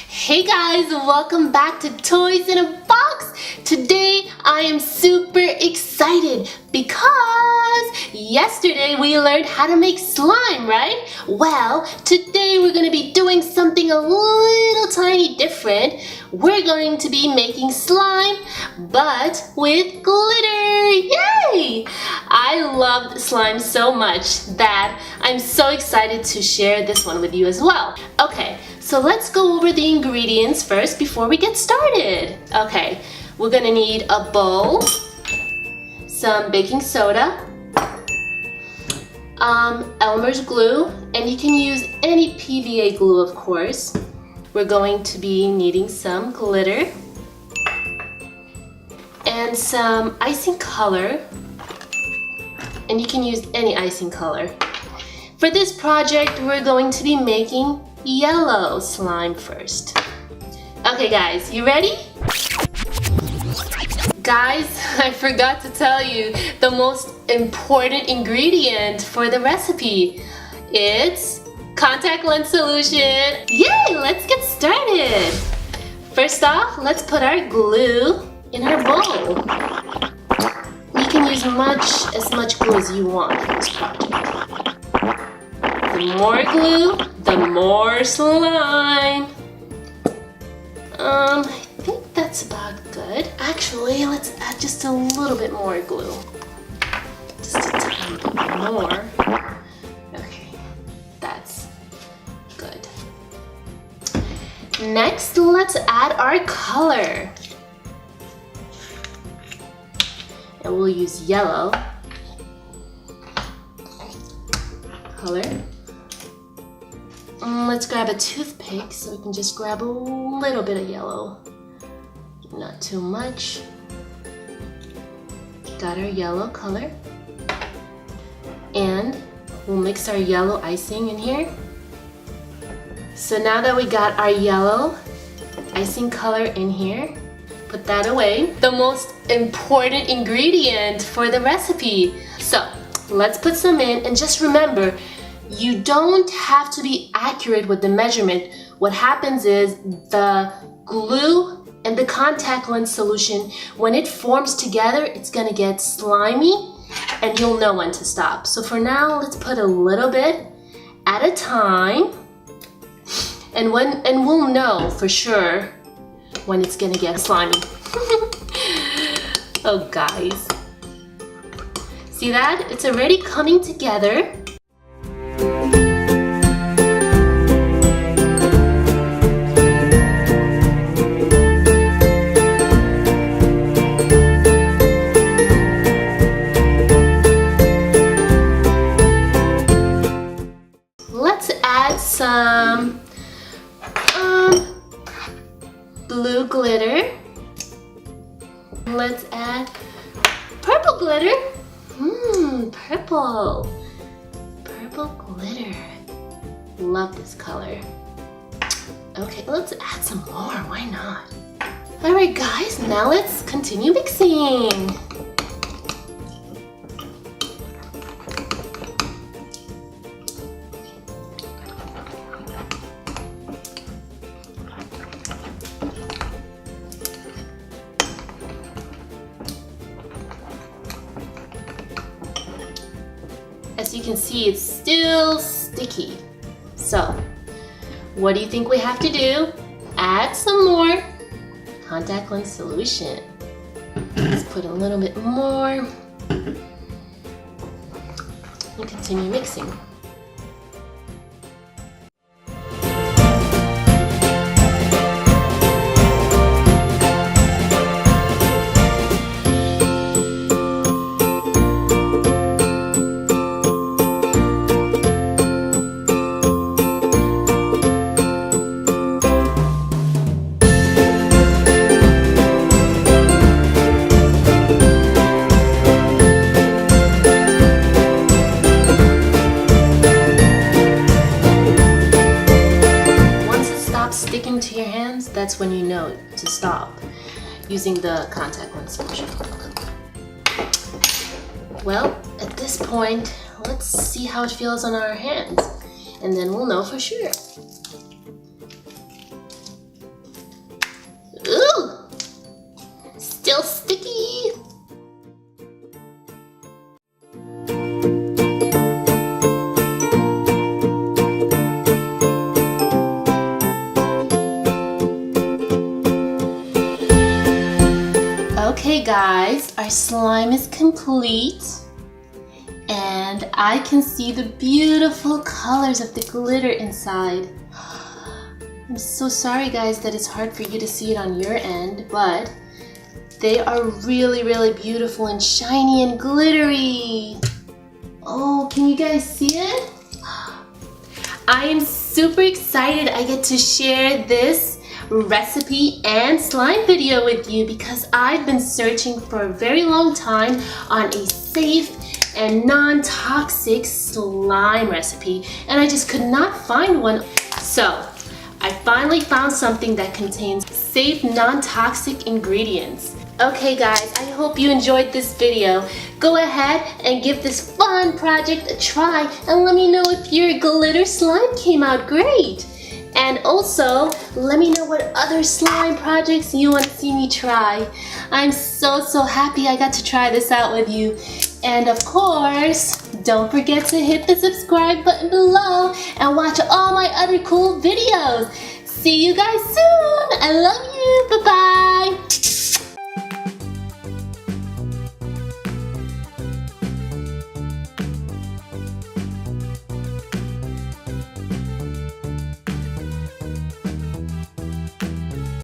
Hey guys, welcome back to Toys in a Box. Today I am super excited because yesterday we learned how to make slime, right? Well, today we're going to be doing something a little tiny different. We're going to be making slime, but with glitter. Yay! I loved slime so much that I'm so excited to share this one with you as well. Okay. So let's go over the ingredients first before we get started. Okay, we're gonna need a bowl, some baking soda, Elmer's glue, and you can use any PVA glue, of course. We're going to be needing some glitter and some icing color, and you can use any icing color. For this project, we're going to be making yellow slime first. Okay guys, you ready? Guys, I forgot to tell you the most important ingredient for the recipe. It's contact lens solution. Yay, let's get started. First off, let's put our glue in our bowl. You can use as much glue as you want for this project. The more glue, the more slime. I think that's about good. Actually, let's add just a little bit more glue. Just a tiny bit more. Okay, that's good. Next, let's add our color. And we'll use yellow color. Let's grab a toothpick so we can just grab a little bit of yellow. Not too much. Got our yellow color. And we'll mix our yellow icing in here. So now that we got our yellow icing color in here, put that away. The most important ingredient for the recipe. So let's put some in, and just remember, you don't have to be accurate with the measurement. What happens is the glue and the contact lens solution, when it forms together, it's gonna get slimy and you'll know when to stop. So for now, let's put a little bit at a time, and we'll know for sure when it's gonna get slimy. Oh guys, see that? It's already coming together. Let's add some blue glitter. Let's add purple glitter. Purple glitter. Love this color. Okay, let's add some more. Why not? Alright guys, now let's continue mixing. As you can see, it's still sticky. So, what do you think we have to do? Add some more contact lens solution. Let's put a little bit more and continue mixing. that's when you know to stop using the contact lens solution. Well, at this point, let's see how it feels on our hands, and then we'll know for sure. Ooh! Still sticky! Okay guys, our slime is complete. And I can see the beautiful colors of the glitter inside. I'm so sorry guys that it's hard for you to see it on your end, but they are really, really beautiful and shiny and glittery. Oh, can you guys see it? I am super excited I get to share this recipe and slime video with you because I've been searching for a very long time on a safe and non-toxic slime recipe, and I just could not find one. So I finally found something that contains safe non-toxic ingredients. Okay guys, I hope you enjoyed this video. Go ahead and give this fun project a try and let me know if your glitter slime came out great. And also, let me know what other slime projects you want to see me try. I'm so happy I got to try this out with you. And of course, don't forget to hit the subscribe button below and watch all my other cool videos. See you guys soon. I love you. Bye-bye.